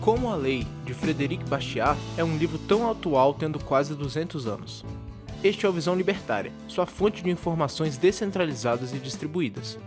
Como a Lei, de Frédéric Bastiat, é um livro tão atual tendo quase 200 anos. Este é o Visão Libertária, sua fonte de informações descentralizadas e distribuídas.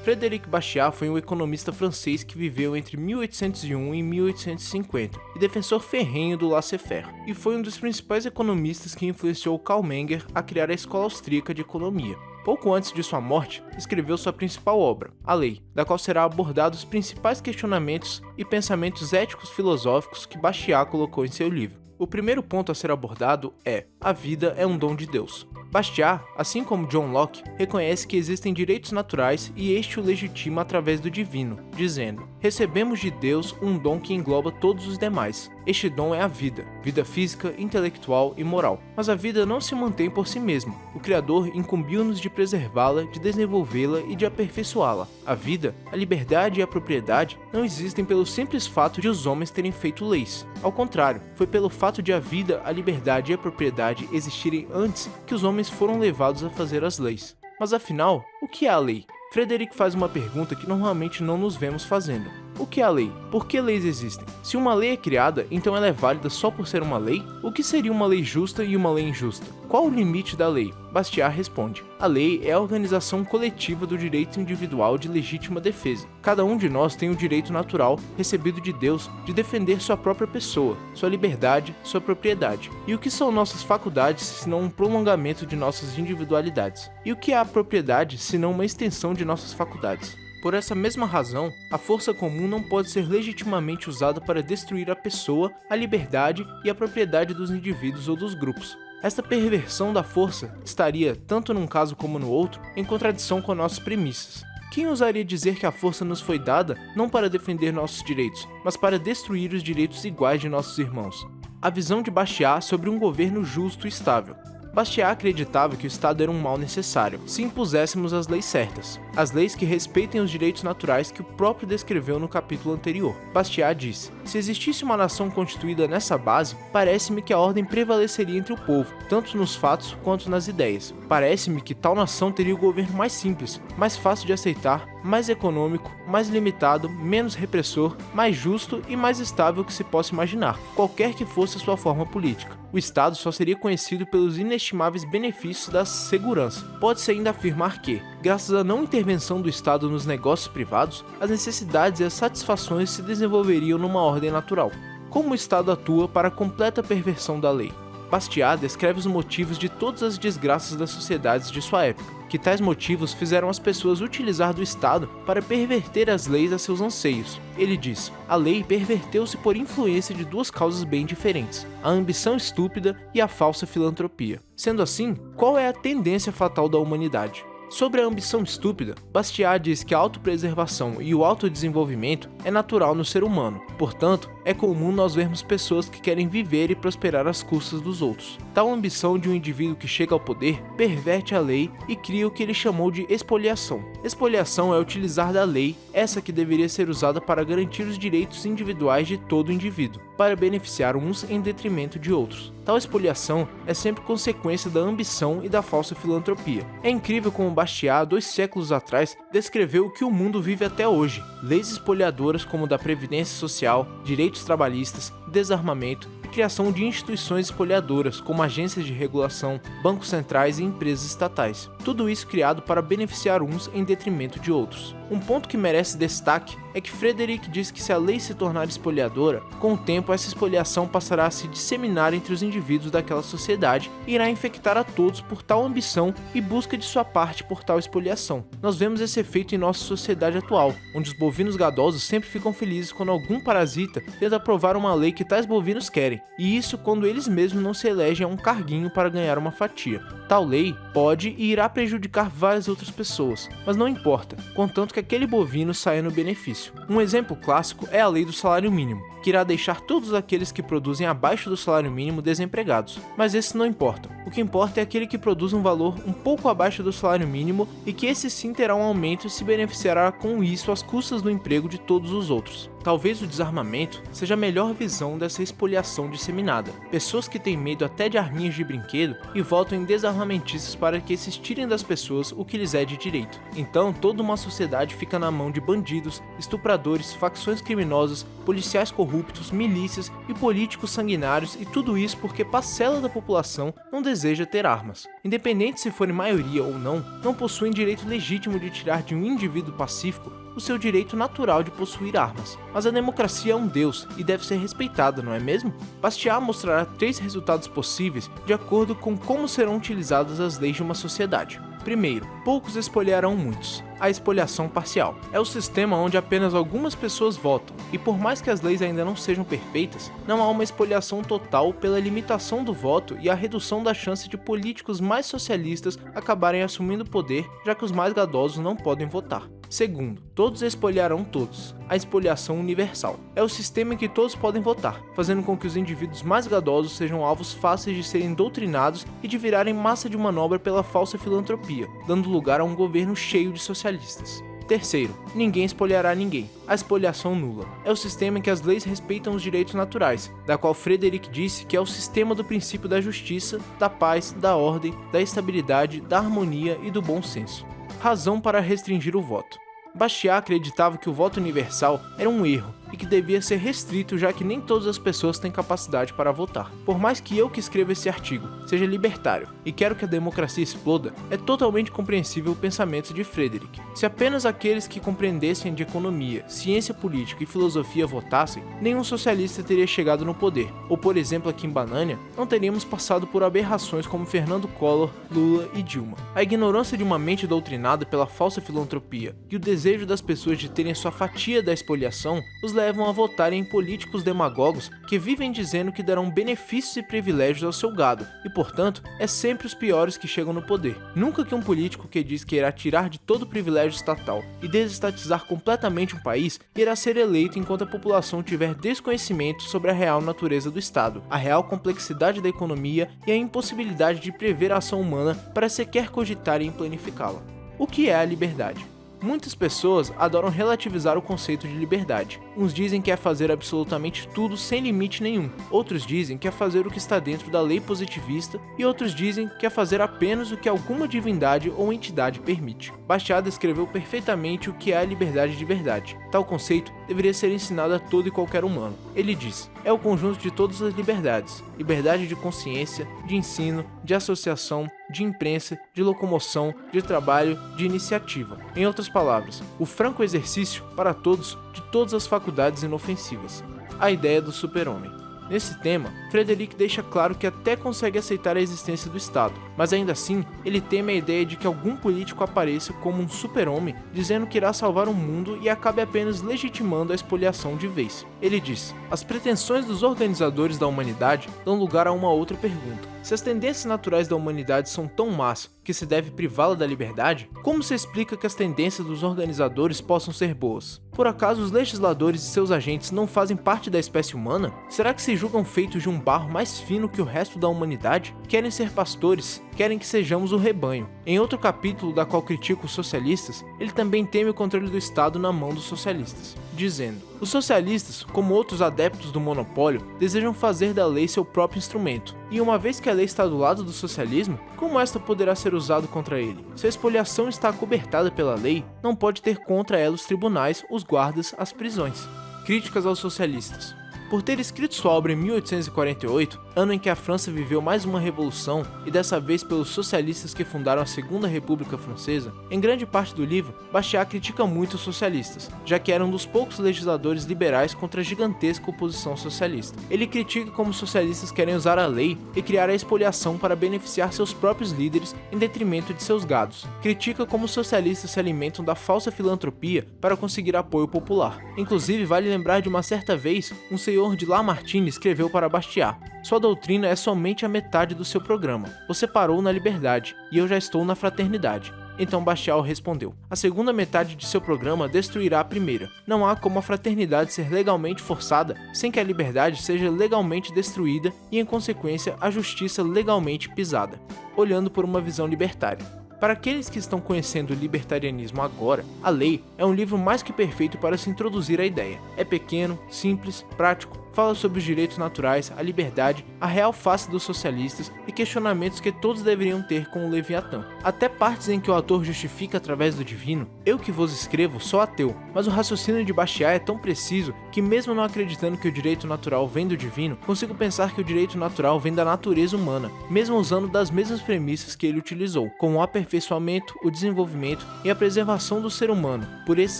Frédéric Bastiat foi um economista francês que viveu entre 1801 e 1850 e defensor ferrenho do laissez-faire, e foi um dos principais economistas que influenciou Karl Menger a criar a Escola Austríaca de Economia. Pouco antes de sua morte, escreveu sua principal obra, A Lei, da qual será abordado os principais questionamentos e pensamentos éticos filosóficos que Bastiat colocou em seu livro. O primeiro ponto a ser abordado é: a vida é um dom de Deus. Bastiat, assim como John Locke, reconhece que existem direitos naturais e este o legitima através do divino, dizendo: recebemos de Deus um dom que engloba todos os demais. Este dom é a vida física, intelectual e moral. Mas a vida não se mantém por si mesma. O Criador incumbiu-nos de preservá-la, de desenvolvê-la e de aperfeiçoá-la. A vida, a liberdade e a propriedade não existem pelo simples fato de os homens terem feito leis. Ao contrário, foi pelo fato de a vida, a liberdade e a propriedade existirem antes que os homens foram levados a fazer as leis. Mas afinal, o que é a lei? Frédéric faz uma pergunta que normalmente não nos vemos fazendo. O que é a lei? Por que leis existem? Se uma lei é criada, então ela é válida só por ser uma lei? O que seria uma lei justa e uma lei injusta? Qual o limite da lei? Bastiat responde: a lei é a organização coletiva do direito individual de legítima defesa. Cada um de nós tem o direito natural, recebido de Deus, de defender sua própria pessoa, sua liberdade, sua propriedade. E o que são nossas faculdades, senão um prolongamento de nossas individualidades? E o que é a propriedade, senão uma extensão de nossas faculdades? Por essa mesma razão, a força comum não pode ser legitimamente usada para destruir a pessoa, a liberdade e a propriedade dos indivíduos ou dos grupos. Esta perversão da força estaria, tanto num caso como no outro, em contradição com nossas premissas. Quem ousaria dizer que a força nos foi dada não para defender nossos direitos, mas para destruir os direitos iguais de nossos irmãos? A visão de Bastiat sobre um governo justo e estável. Bastiat acreditava que o Estado era um mal necessário, se impuséssemos as leis certas, as leis que respeitem os direitos naturais que o próprio descreveu no capítulo anterior. Bastiat disse: se existisse uma nação constituída nessa base, parece-me que a ordem prevaleceria entre o povo, tanto nos fatos quanto nas ideias. Parece-me que tal nação teria o governo mais simples, mais fácil de aceitar, mais econômico, mais limitado, menos repressor, mais justo e mais estável que se possa imaginar, qualquer que fosse a sua forma política. O Estado só seria conhecido pelos inestimáveis benefícios da segurança. Pode-se ainda afirmar que, graças à não intervenção do Estado nos negócios privados, as necessidades e as satisfações se desenvolveriam numa ordem natural. Como o Estado atua para a completa perversão da lei? Bastiat descreve os motivos de todas as desgraças das sociedades de sua época, que tais motivos fizeram as pessoas utilizar do Estado para perverter as leis a seus anseios. Ele diz: a lei perverteu-se por influência de duas causas bem diferentes, a ambição estúpida e a falsa filantropia. Sendo assim, qual é a tendência fatal da humanidade? Sobre a ambição estúpida, Bastiat diz que a autopreservação e o autodesenvolvimento é natural no ser humano. Portanto, é comum nós vermos pessoas que querem viver e prosperar às custas dos outros. Tal ambição de um indivíduo que chega ao poder perverte a lei e cria o que ele chamou de expoliação. Expoliação é utilizar da lei, essa que deveria ser usada para garantir os direitos individuais de todo indivíduo, para beneficiar uns em detrimento de outros. Tal expoliação é sempre consequência da ambição e da falsa filantropia. É incrível como Bastiat, 2 séculos atrás, descreveu o que o mundo vive até hoje: leis expoliadoras como da previdência social, direitos trabalhistas, desarmamento e criação de instituições expoliadoras como agências de regulação, bancos centrais e empresas estatais. Tudo isso criado para beneficiar uns em detrimento de outros. Um ponto que merece destaque é que Frédéric diz que se a lei se tornar expoliadora, com o tempo essa expoliação passará a se disseminar entre os indivíduos daquela sociedade e irá infectar a todos por tal ambição e busca de sua parte por tal expoliação. Nós vemos esse efeito em nossa sociedade atual, onde os bovinos gadosos sempre ficam felizes quando algum parasita tenta aprovar uma lei que tais bovinos querem, e isso quando eles mesmos não se elegem a um carguinho para ganhar uma fatia. Tal lei pode e irá prejudicar várias outras pessoas, mas não importa, contanto que aquele bovino saia no benefício. Um exemplo clássico é a lei do salário mínimo, que irá deixar todos aqueles que produzem abaixo do salário mínimo desempregados, mas esses não importam. O que importa é aquele que produz um valor um pouco abaixo do salário mínimo e que esse sim terá um aumento e se beneficiará com isso às custas do emprego de todos os outros. Talvez o desarmamento seja a melhor visão dessa espoliação disseminada. Pessoas que têm medo até de arminhas de brinquedo e votam em desarmamentistas para que esses tirem das pessoas o que lhes é de direito. Então, toda uma sociedade fica na mão de bandidos, estupradores, facções criminosas, policiais corruptos, milícias e políticos sanguinários, e tudo isso porque parcela da população não deseja ter armas. Independente se forem maioria ou não possuem direito legítimo de tirar de um indivíduo pacífico o seu direito natural de possuir armas. Mas a democracia é um deus e deve ser respeitada, não é mesmo? Bastiat mostrará 3 resultados possíveis de acordo com como serão utilizadas as leis de uma sociedade. Primeiro, poucos espoliarão muitos. A espoliação parcial é o sistema onde apenas algumas pessoas votam, e por mais que as leis ainda não sejam perfeitas, não há uma espoliação total pela limitação do voto e a redução da chance de políticos mais socialistas acabarem assumindo o poder, já que os mais gadosos não podem votar. Segundo, todos espoliarão todos. A espoliação universal é o sistema em que todos podem votar, fazendo com que os indivíduos mais gadosos sejam alvos fáceis de serem doutrinados e de virarem massa de manobra pela falsa filantropia, dando lugar a um governo cheio de socialistas. Terceiro, ninguém espoliará ninguém. A espoliação nula é o sistema em que as leis respeitam os direitos naturais, da qual Frederick disse que é o sistema do princípio da justiça, da paz, da ordem, da estabilidade, da harmonia e do bom senso. Razão para restringir o voto. Bastiat acreditava que o voto universal era um erro e que devia ser restrito, já que nem todas as pessoas têm capacidade para votar. Por mais que eu que escreva esse artigo seja libertário e quero que a democracia exploda, é totalmente compreensível o pensamento de Frederick. Se apenas aqueles que compreendessem de economia, ciência política e filosofia votassem, nenhum socialista teria chegado no poder, ou por exemplo aqui em Banânia, não teríamos passado por aberrações como Fernando Collor, Lula e Dilma. A ignorância de uma mente doutrinada pela falsa filantropia e o desejo das pessoas de terem sua fatia da espoliação os levam a votarem em políticos demagogos que vivem dizendo que darão benefícios e privilégios ao seu gado, e portanto, é sempre os piores que chegam no poder. Nunca que um político que diz que irá tirar de todo o privilégio estatal e desestatizar completamente um país, irá ser eleito enquanto a população tiver desconhecimento sobre a real natureza do Estado, a real complexidade da economia e a impossibilidade de prever a ação humana para sequer cogitar em planificá-la. O que é a liberdade? Muitas pessoas adoram relativizar o conceito de liberdade. Uns dizem que é fazer absolutamente tudo sem limite nenhum, outros dizem que é fazer o que está dentro da lei positivista e outros dizem que é fazer apenas o que alguma divindade ou entidade permite. Bastiat descreveu perfeitamente o que é a liberdade de verdade. Tal conceito deveria ser ensinado a todo e qualquer humano. Ele diz: é o conjunto de todas as liberdades, liberdade de consciência, de ensino, de associação, de imprensa, de locomoção, de trabalho, de iniciativa. Em outras palavras, o franco exercício, para todos, de todas as faculdades inofensivas. A ideia do super-homem. Nesse tema, Frederick deixa claro que até consegue aceitar a existência do Estado, mas ainda assim, ele teme a ideia de que algum político apareça como um super-homem, dizendo que irá salvar o mundo e acabe apenas legitimando a espoliação de vez. Ele diz: as pretensões dos organizadores da humanidade dão lugar a uma outra pergunta. Se as tendências naturais da humanidade são tão más que se deve privá-la da liberdade, como se explica que as tendências dos organizadores possam ser boas? Por acaso os legisladores e seus agentes não fazem parte da espécie humana? Será que se julgam feitos de um barro mais fino que o resto da humanidade? Querem ser pastores? Querem que sejamos o rebanho. Em outro capítulo da qual critica os socialistas, ele também teme o controle do Estado na mão dos socialistas, dizendo: os socialistas, como outros adeptos do monopólio, desejam fazer da lei seu próprio instrumento. E uma vez que a lei está do lado do socialismo, como esta poderá ser usada contra ele? Se a espoliação está acobertada pela lei, não pode ter contra ela os tribunais, os guardas, as prisões. Críticas aos socialistas. Por ter escrito sua obra em 1848, ano em que a França viveu mais uma revolução, e dessa vez pelos socialistas que fundaram a Segunda República Francesa, em grande parte do livro, Bastiat critica muito os socialistas, já que eram um dos poucos legisladores liberais contra a gigantesca oposição socialista. Ele critica como os socialistas querem usar a lei e criar a espoliação para beneficiar seus próprios líderes em detrimento de seus gados. Critica como os socialistas se alimentam da falsa filantropia para conseguir apoio popular. Inclusive, vale lembrar de uma certa vez, um senhor de Lamartine escreveu para Bastiat: sua doutrina é somente a metade do seu programa. Você parou na liberdade, e eu já estou na fraternidade. Então Bastiat respondeu: a segunda metade de seu programa destruirá a primeira. Não há como a fraternidade ser legalmente forçada sem que a liberdade seja legalmente destruída e, em consequência, a justiça legalmente pisada. Olhando por uma visão libertária. Para aqueles que estão conhecendo o libertarianismo agora, A Lei é um livro mais que perfeito para se introduzir à ideia. É pequeno, simples, prático, fala sobre os direitos naturais, a liberdade, a real face dos socialistas e questionamentos que todos deveriam ter com o Leviatã. Até partes em que o autor justifica através do divino: eu que vos escrevo sou ateu, mas o raciocínio de Bastiat é tão preciso que, mesmo não acreditando que o direito natural vem do divino, consigo pensar que o direito natural vem da natureza humana, mesmo usando das mesmas premissas que ele utilizou, como o aperfeiçoamento, o desenvolvimento e a preservação do ser humano, por esses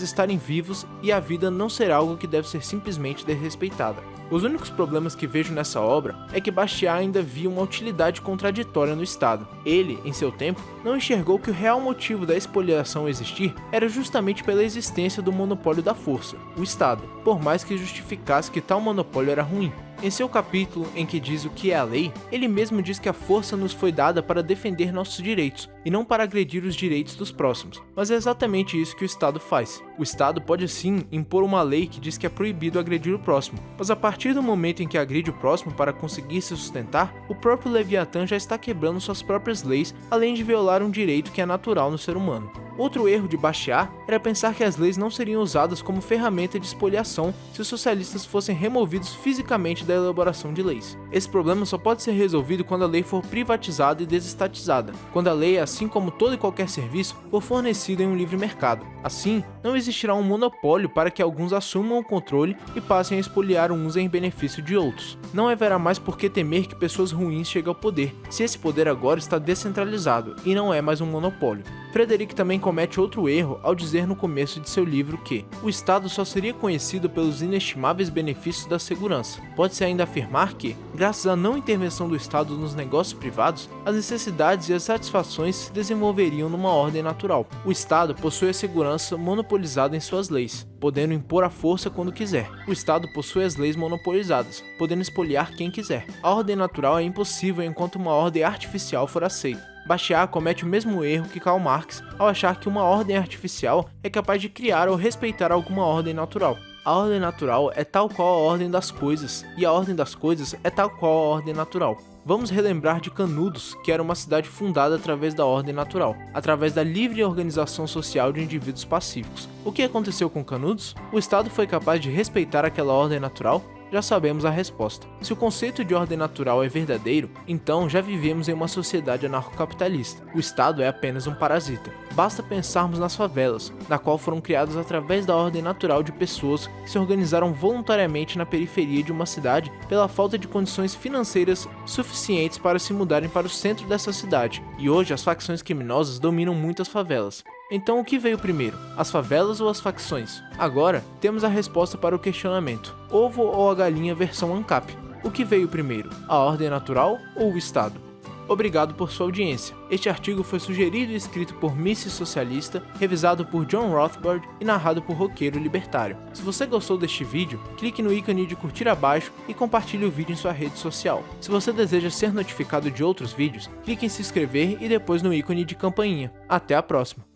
estarem vivos, e a vida não ser algo que deve ser simplesmente desrespeitada. Os únicos problemas que vejo nessa obra é que Bastiat ainda via uma utilidade contraditória no Estado. Ele, em seu tempo, não enxergou que o real motivo da expoliação existir era justamente pela existência do monopólio da força, o Estado, por mais que justificasse que tal monopólio era ruim. Em seu capítulo em que diz o que é a lei, ele mesmo diz que a força nos foi dada para defender nossos direitos, e não para agredir os direitos dos próximos. Mas é exatamente isso que o Estado faz. O Estado pode sim impor uma lei que diz que é proibido agredir o próximo, mas a partir do momento em que agride o próximo para conseguir se sustentar, o próprio Leviatã já está quebrando suas próprias leis, além de violar um direito que é natural no ser humano. Outro erro de Bastiat era pensar que as leis não seriam usadas como ferramenta de expoliação se os socialistas fossem removidos fisicamente da elaboração de leis. Esse problema só pode ser resolvido quando a lei for privatizada e desestatizada, quando a lei, assim como todo e qualquer serviço, for fornecida em um livre mercado. Assim, não existirá um monopólio para que alguns assumam o controle e passem a expoliar uns em benefício de outros. Não haverá mais por que temer que pessoas ruins cheguem ao poder, se esse poder agora está descentralizado e não é mais um monopólio. Frederick também comete outro erro ao dizer no começo de seu livro que o Estado só seria conhecido pelos inestimáveis benefícios da segurança. Pode-se ainda afirmar que, graças à não intervenção do Estado nos negócios privados, as necessidades e as satisfações se desenvolveriam numa ordem natural. O Estado possui a segurança monopolizada em suas leis, podendo impor a força quando quiser. O Estado possui as leis monopolizadas, podendo expoliar quem quiser. A ordem natural é impossível enquanto uma ordem artificial for aceita. Bastiat comete o mesmo erro que Karl Marx ao achar que uma ordem artificial é capaz de criar ou respeitar alguma ordem natural. A ordem natural é tal qual a ordem das coisas, e a ordem das coisas é tal qual a ordem natural. Vamos relembrar de Canudos, que era uma cidade fundada através da ordem natural, através da livre organização social de indivíduos pacíficos. O que aconteceu com Canudos? O Estado foi capaz de respeitar aquela ordem natural? Já sabemos a resposta. Se o conceito de ordem natural é verdadeiro, então já vivemos em uma sociedade anarcocapitalista. O Estado é apenas um parasita. Basta pensarmos nas favelas, na qual foram criadas através da ordem natural de pessoas que se organizaram voluntariamente na periferia de uma cidade pela falta de condições financeiras suficientes para se mudarem para o centro dessa cidade. E hoje as facções criminosas dominam muitas favelas. Então o que veio primeiro, as favelas ou as facções? Agora, temos a resposta para o questionamento. Ovo ou a galinha versão ANCAP? O que veio primeiro, a ordem natural ou o Estado? Obrigado por sua audiência. Este artigo foi sugerido e escrito por Mises Socialista, revisado por John Rothbard e narrado por Roqueiro Libertário. Se você gostou deste vídeo, clique no ícone de curtir abaixo e compartilhe o vídeo em sua rede social. Se você deseja ser notificado de outros vídeos, clique em se inscrever e depois no ícone de campainha. Até a próxima!